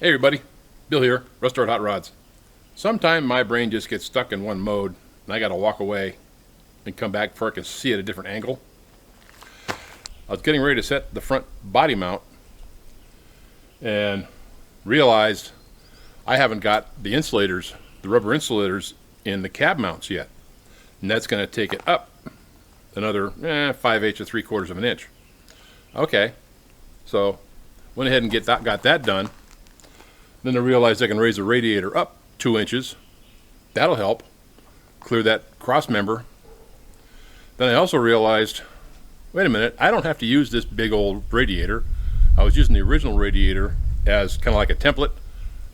Hey everybody, Bill here, Restored Hot Rods. Sometimes my brain just gets stuck in one mode and I gotta walk away and come back before I can see at a different angle. I was getting ready to set the front body mount and realized I haven't got the insulators, the rubber insulators in the cab mounts yet. And that's gonna take it up another 5/8 or 3/4 of an inch. Okay, so went ahead and got that done. Then I realized I can raise the radiator up 2 inches. That'll help clear that cross member. Then I also realized, wait a minute, I don't have to use this big old radiator. I was using the original radiator as kind of like a template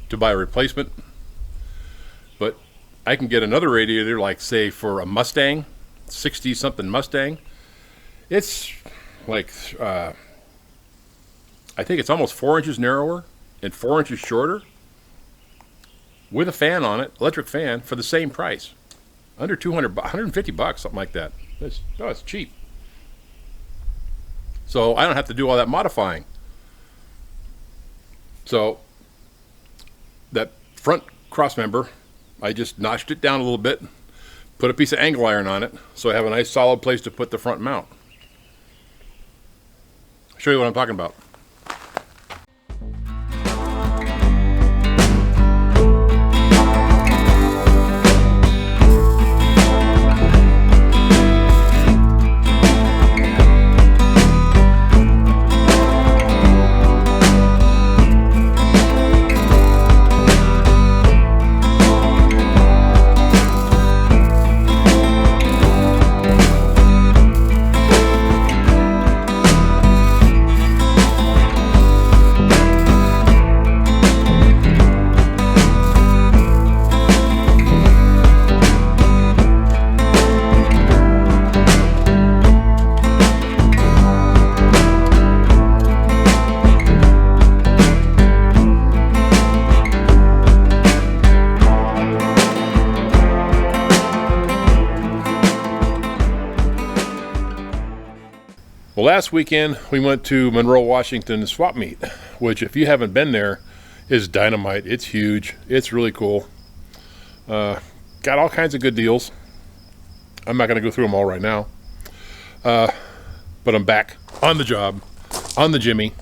to buy a replacement. But I can get another radiator, like say for a Mustang, 60-something Mustang. It's like, I think it's almost 4 inches narrower and 4 inches shorter with a fan on it, electric fan, for the same price. Under 200, $150, something like that. It's cheap. So I don't have to do all that modifying. So that front cross member, I just notched it down a little bit, put a piece of angle iron on it, so I have a nice solid place to put the front mount. I'll show you what I'm talking about. Well, last weekend we went to Monroe, Washington swap meet, which if you haven't been there is dynamite. It's huge. It's really cool. Got all kinds of good deals. I'm not going to go through them all right now. But I'm back on the job, on the Jimmy.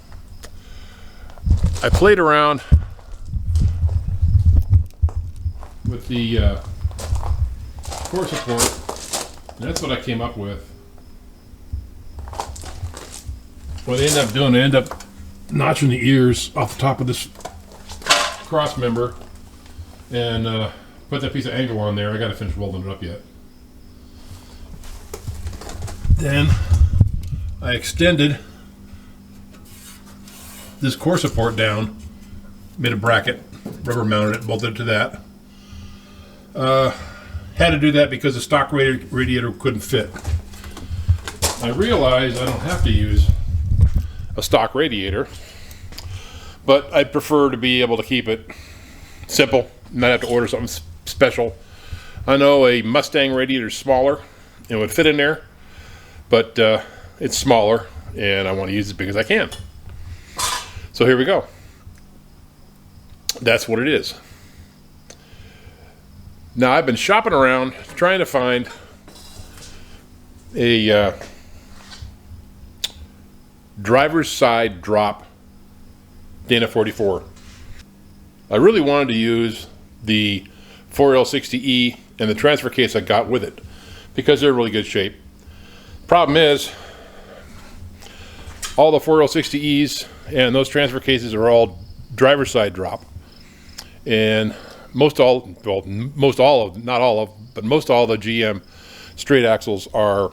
I played around with the core support, and that's what I came up with. What they end up doing, they end up notching the ears off the top of this cross member and put that piece of angle on there. I got to finish welding it up yet. Then I extended this core support down, made a bracket, rubber mounted it, bolted it to that. Had to do that because the stock radiator couldn't fit. I realized I don't have to use a stock radiator, but I prefer to be able to keep it simple, not have to order something special. I know a Mustang radiator is smaller and would fit in there, but it's smaller and I want to use it as big as I can. So here we go. That's what it is. Now I've been shopping around trying to find a driver's side drop Dana 44. I really wanted to use the 4L60E and the transfer case I got with it because they're in really good shape. Problem is, all the 4L60Es and those transfer cases are all driver's side drop, and most all of the GM straight axles are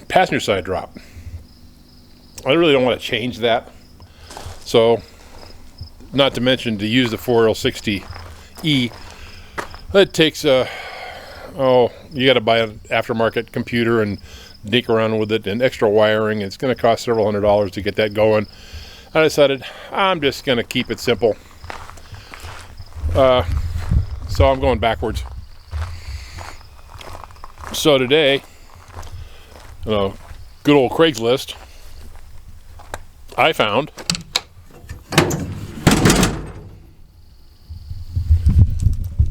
passenger side drop. I really don't want to change that. So, not to mention to use the 4L60E, it takes you got to buy an aftermarket computer and dink around with it and extra wiring. It's going to cost several $100s to get that going. I decided I'm just going to keep it simple. So I'm going backwards. So today, good old Craigslist, I found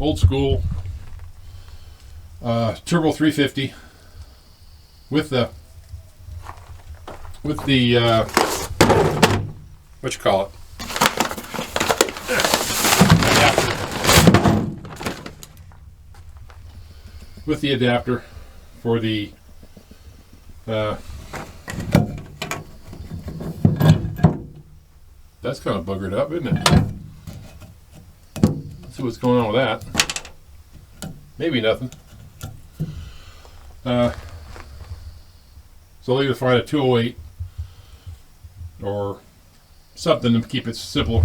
old school turbo 350 with the what you call it, adapter. With the adapter for the that's kind of buggered up, isn't it? Let's see what's going on with that. Maybe nothing. So I'll either find a 208 or something to keep it simple.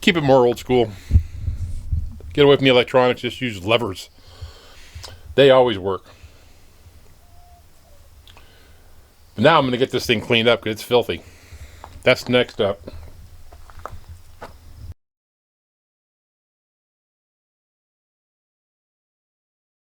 Keep it more old school. Get away from the electronics, just use levers. They always work. But now I'm going to get this thing cleaned up because it's filthy. That's next up.